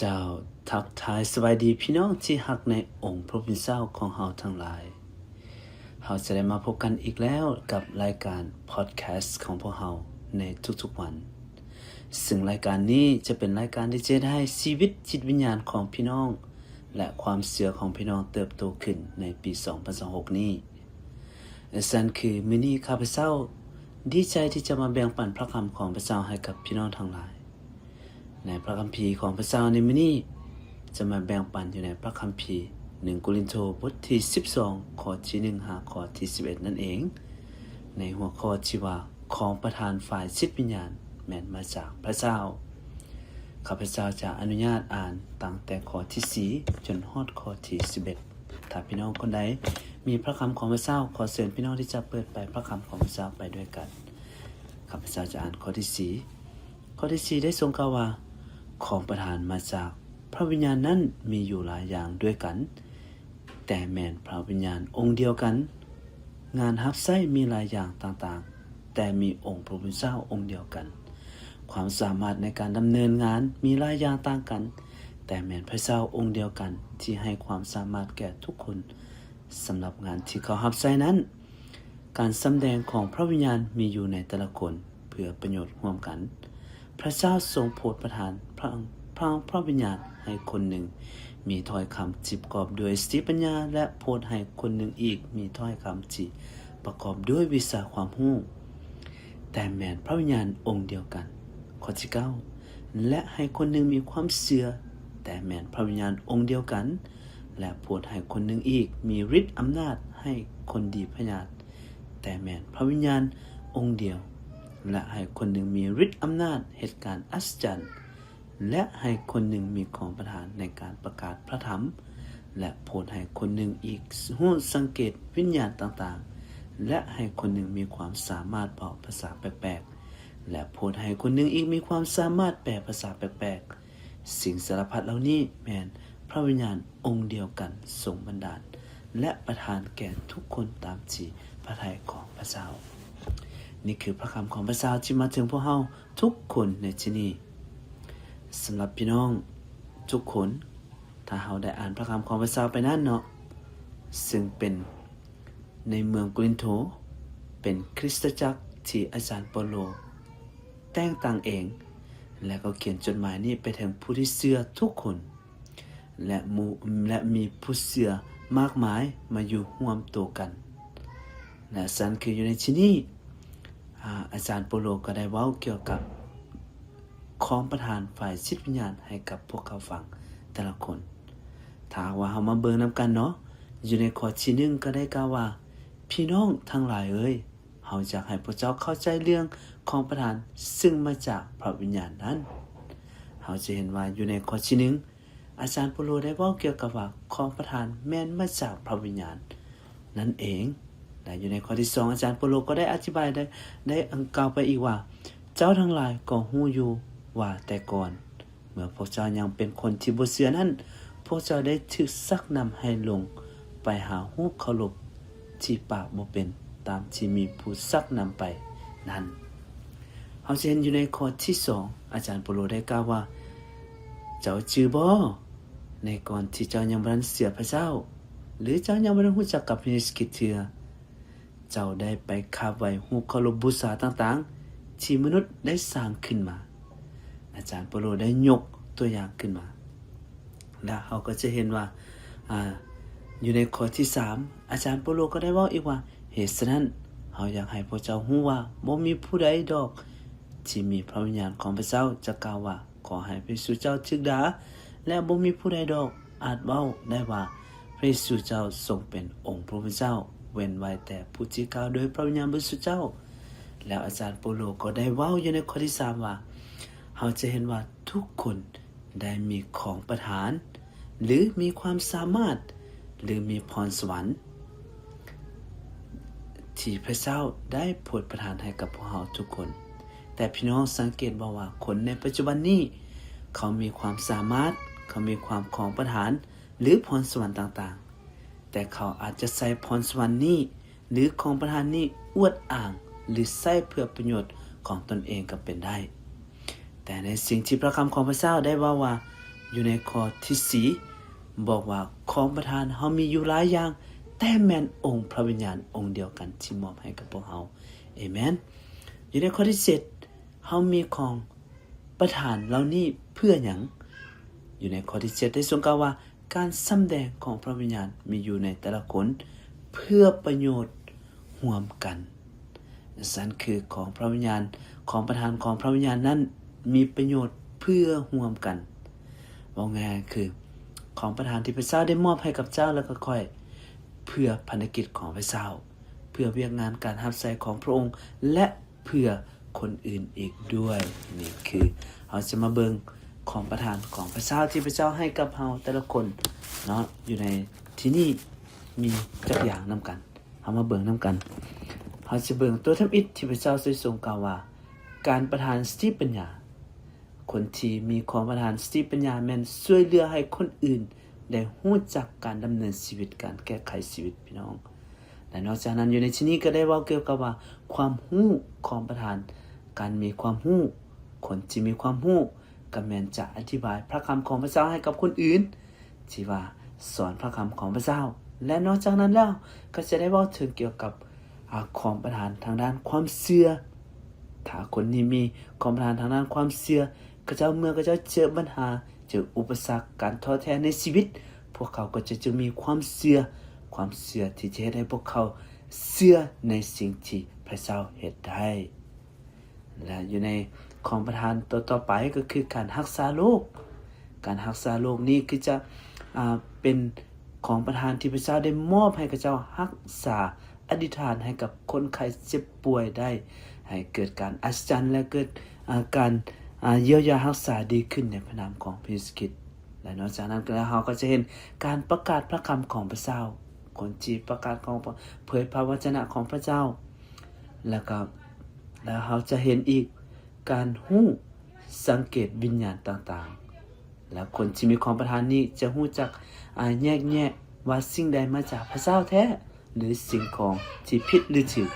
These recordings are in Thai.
เจ้าทักทายสวัสดีพี่น้องที่ฮักในองค์พระผู้เป็นเจ้าของเฮาทั้งหลายเฮาจะได้มาพบกันอีกแล้วกับรายการพอดแคสต์ของพวกเฮาในทุกๆวันซึ่งรายการนี้จะเป็นรายการที่จะให้ชีวิตจิตวิญญาณของพี่น้องและความเชื่อของพี่น้องเติบโตขึ้นในปี2026นี้นั่นคือมื้อนี้ข้าพเจ้าดีใจที่จะมาแบ่งปันพระคำของพระเจ้าให้กับพี่น้องทั้งหลายในพระคัมภีร์ของพระเจ้าในมื้อนี้จะมาแบ่งปันอยู่ในพระคัมภีร์1โครินธ์บทที่12ข้อที่1หาข้อที่11นั่นเองในหัวข้อที่ว่าของประทานฝ่ายจิตวิญญาณแม่นมาจากพระเจ้าข้าพเจ้าจะอนุญาตอ่านตั้งแต่ข้อที่4จนฮอดข้อที่11ถ้าพี่น้องคนใดมีพระคำของพระเจ้าขอเชิญพี่น้องที่จะเปิดไปพระคำของพระเจ้าไปด้วยกันข้าพเจ้าจะอ่านข้อที่4ข้อที่4ได้ทรงกล่าวว่าของประทานมาจากพระวิญญาณนั้นมีอยู่หลายอย่างด้วยกันแต่แม่นพระวิญญาณองค์เดียวกันงานรับใช้มีหลายอย่างต่างๆแต่มีองค์พระผู้เป็นเจ้าองค์เดียวกันความสามารถในการดำเนินงานมีหลายอย่างต่างกันแต่แม่นพระเจ้าองค์เดียวกันที่ให้ความสามารถแก่ทุกคนสำหรับงานที่เขารับใช้นั้นการสำแดงของพระวิญญาณมีอยู่ในแต่ละคนเพื่อประโยชน์ร่วมกันพระเจ้าทรงโปรดประทานพระวิญญาณให้คนหนึ่งมีถ้อยคำที่ประกอบด้วยสติปัญญาและโปรดให้คนหนึ่งอีกมีถ้อยคำที่ประกอบด้วยวิชาความรู้แต่แม้นพระวิญญาณองค์เดียวกันข้อที่9และให้คนหนึ่งมีความเชื่อแต่แม้นพระวิญญาณองค์เดียวกันและโปรดให้คนหนึ่งอีกมีฤทธิ์อำนาจให้คนดีพยาธิแต่แม้นพระวิญญาณองค์เดียวและให้คนหนึ่งมีฤทธิ์อำนาจเหตุการณ์อัศจรรย์และให้คนหนึ่งมีของประทานในการประกาศพระธรรมและโปรดให้คนหนึ่งอีกรู้สังเกตวิญญาณต่างๆและให้คนหนึ่งมีความสามารถบอกภาษาแปลกๆและโปรดให้คนหนึ่งอีกมีความสามารถแปลภาษาแปลกๆสิ่งสารพัดเหล่านี้แม้นพระวิญญาณองค์เดียวกันทรงบันดาลและประทานแก่ทุกคนตามที่พระทัยของพระเจ้านี่คือพระคำของพระเจ้าที่มาถึงพวกเราทุกคนในที่นี้สำหรับพี่น้องทุกคนถ้าเราได้อ่านพระคำของพระเจ้าไปนั้นเนาะซึ่งเป็นในเมืองโครินโธเป็นคริสตจักรที่อาจารย์เปาโลแต่งตั้งเองและก็เขียนจดหมายนี้ไปถึงผู้ที่เชื่อทุกคนและมีผู้เชื่อมากมายมาอยู่ร่วมตัวกันและสันคืออยู่ในที่นี้อาจารย์เปาโลก็ได้เว้าเกี่ยวกับของประทานฝ่ายจิตวิญญาณให้กับพวกเขาฟังแต่ละคนถ้าว่าเฮามาเบิ่งนำกันเนาะอยู่ในข้อที่1ก็ได้กล่าวว่าพี่น้องทั้งหลายเอ้ยเฮาอยากให้พวกเจ้าเข้าใจเรื่องของประทานซึ่งมาจากพระวิญญาณนั้นเฮาจะเห็นว่าอยู่ในข้อที่1อาจารย์เปาโลได้เว้าเกี่ยวกับว่าของประทานแม่นมาจากพระวิญญาณนั่นเองและอยู่ในข้อที่2อาจารย์เปาโลก็ได้อธิบายได้กล่าวไปอีกว่าเจ้าทั้งหลายก็ฮู้อยู่ว่าแต่ก่อนเมื่อพวกเจ้ายังเป็นคนที่บ่เชื่อนั้นพวกเจ้าได้ถูกซักนำให้ลงไปหารูปเคารพที่ปากบ่เป็นตามที่มีผู้ซักนำไปนั้นเฮาจะเห็นอยู่ในข้อที่2อาจารย์เปาโลได้กล่าวว่าเจ้าชื่อบ่ในก่อนที่เจ้ายังบ่ทันเชื่อพระเจ้าหรือเจ้ายังบ่ได้รู้จักกับพระเยซูคริสต์เทื่อเจ้าได้ไปคาบไว้รูปเคารพบูชาต่างๆที่มนุษย์ได้สร้างขึ้นมาอาจารย์เปาโลได้ยกตัวอย่างขึ้นมาและเราก็จะเห็นว่าอยู่ในข้อที่3อาจารย์เปาโลก็ได้เว้าอีกว่าเหตุฉะนั้นเราอยากให้พวกเจ้ารู้ว่าบ่มีผู้ใดดอกที่มีพระวิญญาณของพระเจ้าจะกล่าวว่าขอให้พระเยซูเจ้าถูกด่าและบ่มีผู้ใดดอกอาจเว้าได้ว่าพระเยซูเจ้าทรงเป็นองค์พระผู้เป็นเจ้าเว้นไว้แต่ผู้ที่กล่าวโดยพระวิญญาณบริสุทธิ์เจ้าแล้วอาจารย์เปาโลก็ได้เว้าอยู่ในข้อที่3ว่าเราจะเห็นว่าทุกคนได้มีของประทานหรือมีความสามารถหรือมีพรสวรรค์ที่พระเจ้าได้โปรดประทานให้กับพวกเราทุกคนแต่พี่น้องสังเกตว่าคนในปัจจุบันนี้เขามีความสามารถเขามีความของประทานหรือพรสวรรค์ต่างๆแต่เขาอาจจะใส่พรสวรรค์นี้หรือของประทานนี้อวดอ้างหรือใช้เพื่อประโยชน์ของตนเองก็เป็นได้แต่ในสิ่งที่พระคำของพระเจ้าได้ว่า อยู่ในข้อที่4บอกว่าของประทานเฮามีอยู่หลายอย่างแต่แม่นองค์พระวิญญาณองค์เดียวกันที่มอบให้กับพวกเฮาเอเมนอยู่ในข้อที่7เฮามีของประทานเหล่านี้เพื่อหยังอยู่ในข้อที่7ได้ทรงกล่าวว่าการสำแดงของพระวิญญาณมีอยู่ในแต่ละคนเพื่อประโยชน์ร่วมกันนั่นคือของพระวิญญาณของประทานของพระวิญญาณนั้นมีประโยชน์เพื่อร่วมกันว่าไงคือของประทานที่พระเจ้าได้มอบให้กับเจ้าแล้วก็ค่อยเพื่อภารกิจของพระเจ้าเพื่อเวียกงานการรับใช้ของพระองค์และเพื่อคนอื่นอีกด้วยนี่คือเราจะมาเบิ่งของประทานของพระเจ้าที่พระเจ้าให้กับเราแต่ละคนเนาะอยู่ในที่นี่มีจักอย่างนำกันเอามาเบิ่งนำกันเราจะเบิ่งตัวทำอิฐที่พระเจ้าได้ทรงกล่าวว่าการประทานสติปัญญาคนที่มีความประทานสติปัญญาแม่นช่วยเหลือให้คนอื่นได้รู้จักการดำเนินชีวิตการแก้ไขชีวิตพี่น้องและนอกจากนั้นอยู่ในที่นี้ก็ได้เว้าเกี่ยวกับว่าความรู้ของประทานการมีความรู้คนที่มีความรู้ก็แม่นจะอธิบายพระคำของพระเจ้าให้กับคนอื่นที่ว่าสอนพระคำของพระเจ้าและนอกจากนั้นแล้วก็จะได้เว้าถึงเกี่ยวกับของประทานทางด้านความเชื่อถ้าคนนี้มีความประทานทางด้านความเชื่อก็จะเมื่อก็จะเจอปัญหาเจออุปสรรคการท้อแท้ในชีวิตพวกเขาก็จะมีความเชื่อที่จะให้พวกเขาเชื่อในสิ่งที่พระเจ้าเฮ็ดได้และอยู่ในของประทานต่อไปก็คือการรักษาโรคการรักษาโรคนี้คือจะเป็นของประทานที่พระเจ้าได้มอบให้กับเจ้ารักษาอธิษฐานให้กับคนไข้เจ็บป่วยได้ให้เกิดการอัศจรรย์และเกิดการเยียวยารักษาดีขึ้นในพระนามของพระเยซูคริสต์และนอกจากนั้นเราก็จะเห็นการประกาศพระคำของพระเจ้าคนที่ประกาศของเผยพระวจนะของพระเจ้าแล้วเราจะเห็นอีกการรู้สังเกตวิญญาณต่างๆและคนที่มีความประทานนี้จะรู้จักแยกแยะว่าสิ่งใดมาจากพระเจ้าแท้หรือสิ่งของที่ผิดหรือถูก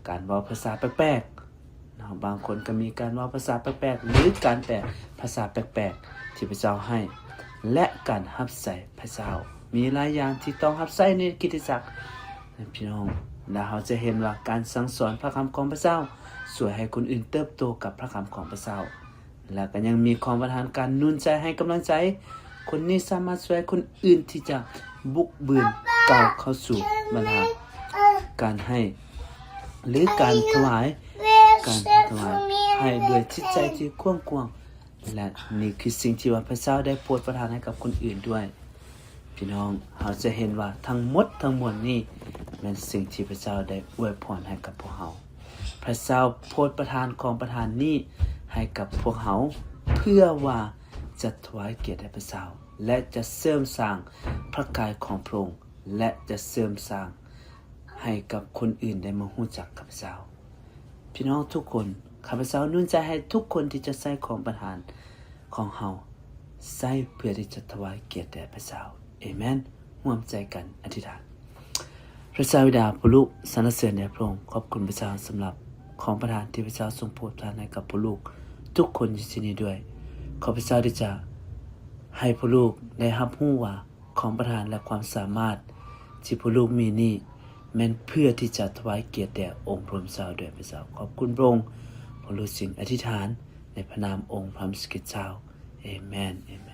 การเว้าภาษาแปลกๆบางคนก็มีการเว้าภาษาแปลกๆหรือการแปลภาษาแปลกๆที่พระเจ้าให้และการรับใช้พระเจ้ามีหลายอย่างที่ต้องรับใช้ในคริสตจักรพี่น้องและเราจะเห็นว่าการสั่งสอนพระคำของพระเจ้าช่วยให้คนอื่นเติบโตกับพระคำของพระเจ้าและก็ยังมีของประทานการหนุนใจให้กำลังใจคนนี้สามารถช่วยคนอื่นที่จะบุกเบือนก้าวเข้าสู่บรรดาการให้หรือการถวายให้ด้วยจิตใจที่กว้างๆและนี่คือสิ่งที่ว่าพระเจ้าได้โปรดประทานให้กับคนอื่นด้วยพี่น้องเราจะเห็นว่าทั้งหมดทั้งมวลนี้เป็นสิ่งที่พระเจ้าได้อวยพรให้กับพวกเราพระเจ้าโปรดประทานของประทานนี้ให้กับพวกเราเพื่อว่าจะถวายเกียรติให้พระเจ้าและจะเสริมสร้างพระกายของพระองค์และจะเสริมสร้างให้กับคนอื่นได้มารู้จักกับพระเจ้าพี่น้องทุกคนข้าพเจ้าหนุนใจให้ทุกคนที่จะใส่ของประทานของเฮาใส่เพื่อที่จะถวายเกียรติแด่พระเจ้าเอเมนร่วมใจกันอธิษฐานพระเจ้าบิดาผู้ลูกสรรเสริญแด่พระองค์ขอบคุณพระเจ้าสำหรับของประทานที่พระเจ้าทรงโปรดประทานให้กับผู้ลูกทุกคนอยู่ที่นี่ด้วยขอพระเจ้าที่จะให้ผู้ลูกได้รับรู้ว่าของประทานและความสามารถที่ผู้ลูกมีนี้แม้นเพื่อที่จะถวายเกียรติแด่องค์พระผู้เป็นเจ้าด้วยพระเจ้าขอบคุณพระองค์ผู้ลูกสิ่งอธิษฐานในพระนามองค์พระมหากษัตริย์เจ้าเอเมน